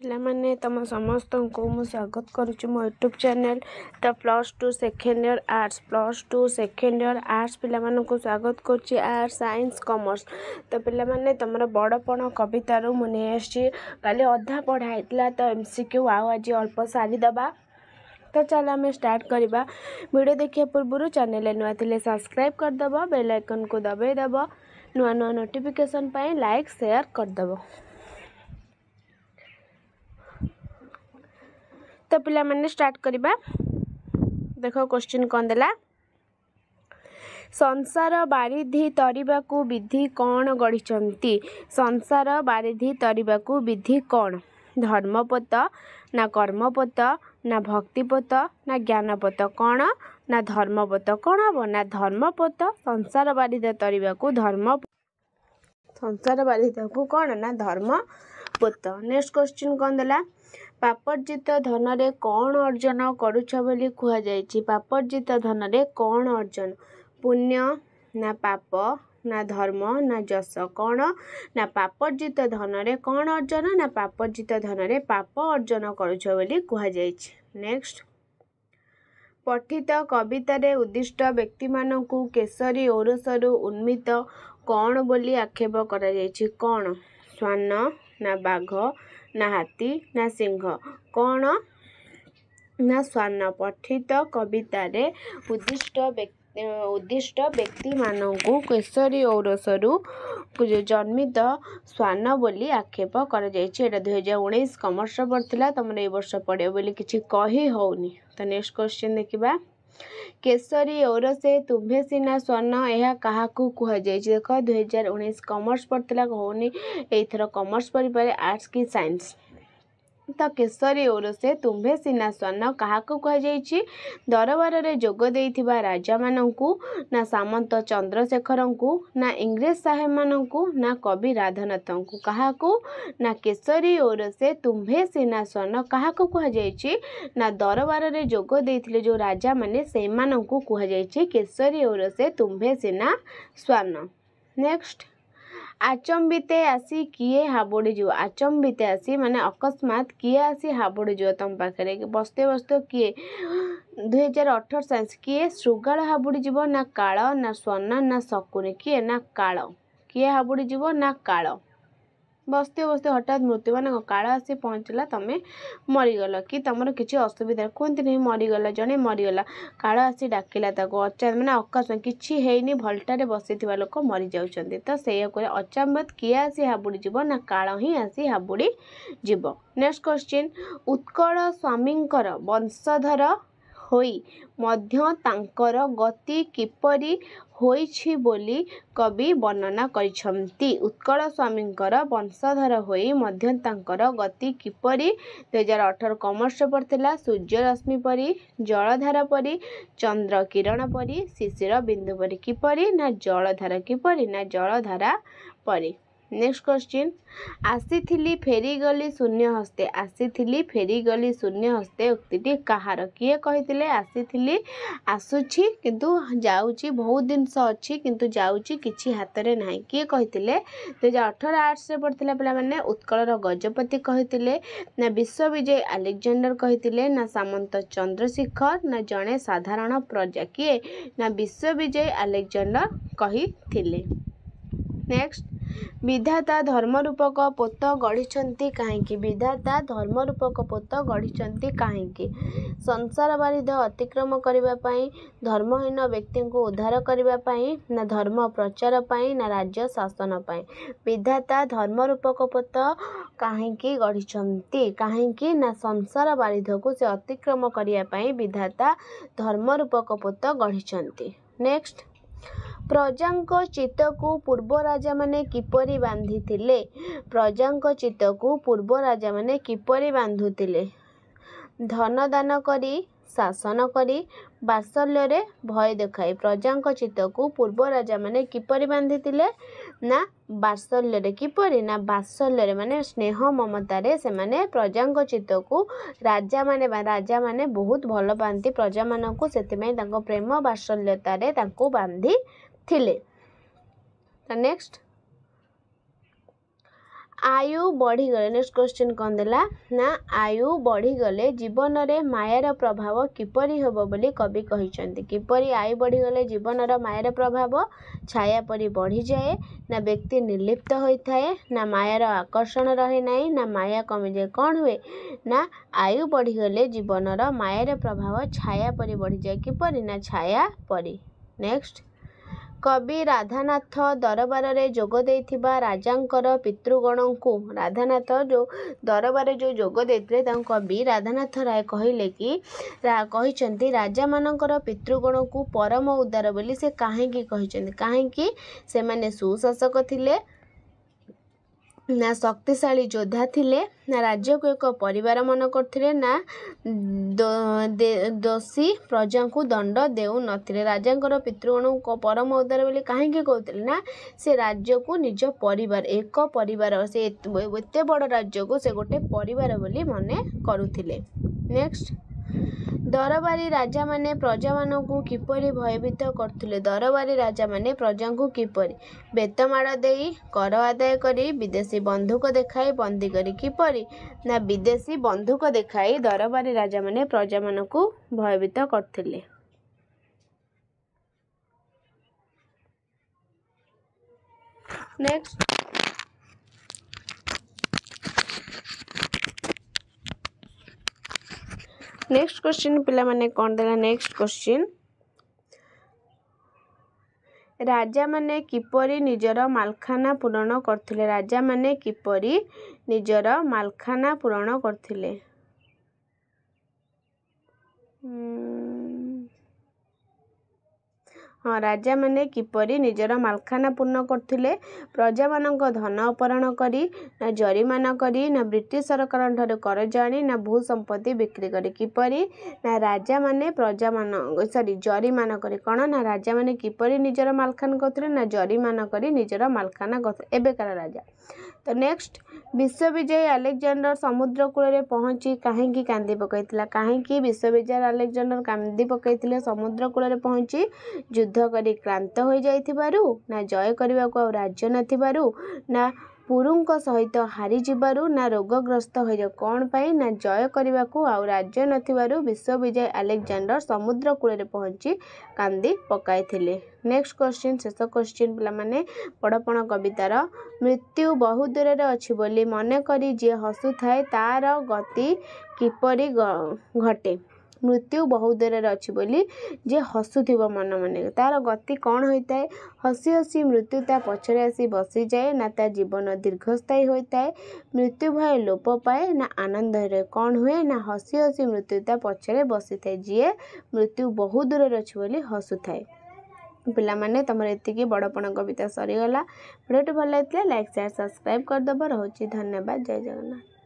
पिलामाने तुम समस्त को मु स्वागत करुच्ची मो YouTube channel the +2 second year arts +2 second year arts पिलामान को स्वागत करुच्ची आर्ट्स साइंस कॉमर्स। तो पिलामाने तुम बड़पण कवितारू मुझे आसी काली अधा पढ़ाई तो एमसीक्यू आज अल्प सारीदबा। तो चलो आम स्टार्ट करवा। वीडियो देखिए पूर्व चैनल नुआ थे सब्सक्राइब करदेव, बेल आइकन को दबाईदेव, नुआ नुआ नोटिफिकेशन पाई लाइक शेयर करदेव। तो पिला माने स्टार्ट करवा। देखो क्वेश्चन कौन देला, संसार बारिधि तरिबाकू विधि कौन गढ़िचंती। संसार बारिधि तरिबाकू विधि कौन, धर्मपथ ना कर्मपथ ना भक्तिपथ ना ज्ञानपथ, कौन ना धर्मपथ। कौन हम ना धर्मपथ। संसार बारिधि तरिबाकू धर्म, संसार बारिधि को कौन ना धर्मपथ। नेक्स्ट क्वेश्चन कौन देला, पापर्जित धन रे कौन अर्जन करुछ बोली कुहा जायछि। पापर्जित धन रे कौन अर्जन, पुण्य ना पाप ना धर्म ना जस, कौन ना पापर्जित धन रे कौन अर्जन ना पापर्जित धन रे पाप अर्जन करुछ बोली कुहा जायछि। नेक्स्ट, पठित कवितारे उद्दिष्ट व्यक्ति मानकू केसरी औरसरु उन्मित कौन बोली आक्षेप करा जायछि। कौन, श्वान ना बाघ ना हाथी ना सिंह, कौन ना श्वान। पठित कवितारे उद्दिष्ट व्यक्ति मानकू केसरी औरसरु जन्मित श्वान बोली आक्षेप करा जायछि। एटा 2019 कॉमर्स पढ़थिला, तुमरे ए वर्ष पढ़ियो बोली किछि कहि होउनी। तो नेक्स्ट क्वेश्चन देखिबा, केसरी औरसे तुम्भे सिना स्वर्ण यह काहाकू कुहा जायछि। देखो 2019 कॉमर्स पढ़थिला होउनी, एथर कॉमर्स पढ़ी पारे आर्ट्स की साइंस। तो केसरी औरसे तुम्भे सिना स्वर्ण काहाकू कुहा जायछि, दरबार रे जोग देइथिबा राजा माननकू ना सामंत चंद्रशेखरंकू ना इंग्रेज साहेब माननकू ना कवि राधानाथंकू। काहाकू ना केसरी औरसे तुम्भे सिना स्वर्ण काहाकू कुहा जायछि ना दरबार रे जोग देइथिले जो राजा माने सेमाननकू कुहा जायछि केसरी औरसे तुम्भे सिना स्वर्ण। नेक्स्ट, आचंबिते आसी किए हाबुड़ी जीव। आचंबिते आसी माने अकस्मात किए आसी हाबुड़ी जीव तुम पाखे बसते बसते किए 2018 साइंस किए श्रृगाल हाबुड़ी जीव ना काल ना स्वर्ण ना शकुनी, किए ना काल, किए हाबुड़ी जीव ना काल। बसते बसते हठात मृत्यु मान काल आसी पहुँचला, तुम मरीगल कि तुम किसी असुविधा कहते नहीं मरीगला, जड़े मरीगला काल आसी डाकिला अचानक मैंने अकस्मात किसी है भल्टारे बसी लोक मरी जाउछन्ति। तो से अचानक किए आसी हाबुड़ी जीव ना काल ही आसी हाबुड़ी जीव। नेक्स्ट क्वेश्चन, उत्कल स्वामींकर वंशधर होई मध्य तांकर गति किपरि होइछि बोली कवि वर्णना करिछन्ति। उत्कल स्वामींकर वंशधर होई मध्य तांकर गति किपरि 2018 कॉमर्स पढ़थिला, सूर्य रश्मि परि, जलधारा परि, चंद्र किरण परि, शिशिर बिंदु परि। किपरि ना जलधारा, किपरि ना जलधारा परि। नेक्स्ट क्वेश्चन, आसीथिली फेरीगली शून्य हस्ते। आसीथिली फेरीगली शून्य हस्ते उक्तिटी कहार, किए कहिथिले आसीथिली आसुछि किंतु जाउछि, बहुत जिनस अछि किंतु जाउछि किछि हातरे नाही, किए कहिथिले 2018 आर्ट्स रे पढ़थिला पिला माने उत्कलर गजपति कहिथिले ना विश्वविजय अलेक्जेंडर कहिथिले ना सामंत चंद्रशेखर ना जणे साधारण प्रजा, किए ना विश्वविजय अलेक्जेंडर कहिथिले। नेक्स्ट, विधाता धर्मरूपक पोत गढ़िछन्ति काहेकि। विधाता धर्मरूपक पोत गढ़िछन्ति काहेकि, संसार बारिध अतिक्रम करिबा पई, धर्महीन व्यक्ति को उद्धार करिबा पई ना धर्म प्रचार पई ना राज्य शासन पई। विधाता धर्मरूपक पोत काहेकि गढ़िछन्ति, काहेकि ना संसार बारिध को से अतिक्रम करिया पई विधाता धर्मरूपक पोत गढ़िछन्ति। नेक्स्ट, प्रजांको चित्तकू पूर्व राजा माने किपरि बांधिथिले। प्रजांको चित्तकू पूर्व राजा माने किपरि बांधुथिले, धन दान करी शासन करी बात्सल्य रे भय देखाई। प्रजांको चित्तकू पूर्व राजा माने किपरि बांधिथिले ना बात्सल्य रे, किपरि ना बात्सल्य रे माने स्नेह ममता रे से माने प्रजांको चित्तकू राजा माने बहुत भल पाती प्रजा मानकू, सेतिमै तांको प्रेम बात्सल्यता रे तांको बांधी थिले। नेक्स्ट, आयु बढ़ीगले नेक्स्ट क्वेश्चन कौन देला ना आयु बढ़ीगले जीवन रे मायार प्रभाव किपरि होबो बोली कवि कहिसंती किपरि आयु बढ़ीगले जीवन रो मायार प्रभाव छाया परि बढ़ी जाए ना व्यक्ति निर्लिप्त होइथाए ना मायार आकर्षण रहे नहीं ना माया कमी जाए कौन हुए ना आयु बढ़ीगले जीवन रो मायार प्रभाव छाया परि बढ़ी जाए किपरि ना छाया परि। नेक्स्ट कवि राधानाथ दरबार रे जोग देइथिबा राजांकर पितृगण को राधानाथ जो दरबार जो जोग देइथिले तांको कवि राधानाथ राय कहिले कि कहिसंती राजा मानकर पितृगण को परम उद्धार बोली से काहेकि कहिसंती काहेकि से माने सुशासक थिले ना शक्तिशाली योद्धा थिले ना राज्य को एक परिवार मन करथिले ना दोषी प्रजा को दंड देउ नथिले राजांकर पितृगण को परम उद्धार बोली काहेकि कहउथिले ना से राज्य को निज परिवार एक परिवार से एते बड़ राज्य को से गोटे परिवार बोली मने करुथिले। नेक्स्ट दरबारी राजा माने प्रजा मान को किपरि भयभीत करथिले दरबारी राजा माने प्रजा को किपरि बेतमाड़ देई कर आदाय करी विदेशी बंधुक देखाई बंदी करी किपरि ना विदेशी बंधुक देखाई दरबारी राजा माने प्रजा मान को भयभीत करथिले। नेक्स्ट नेक्स्ट क्वेश्चन पिला माने कौन देला नेक्स्ट क्वेश्चन राजा माने किपरि निजर मालखाना पूरण करथिले राजा माने किपरि निजर मालखाना पूरण करथिले। हाँ राजा माने किपरि निजर मालखाना पूर्ण करथिले प्रजा मानक धन अपहरण करी ना जरिमाना करी ना ब्रिटिश सरकार ठारे कर जानी ना भू संपत्ति बिक्री करी किपरि ना राजा माने प्रजा मान सॉरी जरिमाना करी कौन ना राजा माने किपरि निजर मालखाना करथिले ना जरिमाना करी निजर मालखाना करथिले एबेकार राजा। तो नेक्स्ट विश्वविजयी अलेक्जेंडर समुद्र कूल पहुँची कहीं कांदी पकईला कहीं विश्वविजयी अलेक्जेंडर कांदी पकईले समुद्र कूल पहुँची युद्ध करी क्लांत हो जाइथिबारु ना जय करने को राज्य नथिबारु ना पुरुंक सहित हारी जिबारु ना रोगग्रस्त हो जाए कौन पाई ना जय करने को राज्य नथिबारु विश्वविजयी अलेक्जेंडर समुद्र कूल पहुँची कांदी पकाइथिले। नेक्स्ट क्वेश्चन शेष क्वेश्चन पिला माने पड़पण कवितार मृत्यु बहु दूर अच्छी बोली मन करी जे हसु थाए तार गति किपरि घटे मृत्यु बहु दूर अच्छी बोली जे हसुथिब मन मन तार गति कौन होता है हसी हसी मृत्यु ता पछरे आसी बसी जाए ना ता जीवन दीर्घस्थायी होता है मृत्यु भय लोप पाए ना आनंद रहे कौन हुए ना हसी हसी मृत्यु ता पछरे बसी थाए जी मृत्यु बहु दूर अच्छी बोली हसु थाए। पिला माने तुम एतिकी बड़पण कविता सरीगला भिडियो भल लगे लाइक शेयर सब्सक्राइब करदेव रहुछि धन्यवाद जय जगन्नाथ।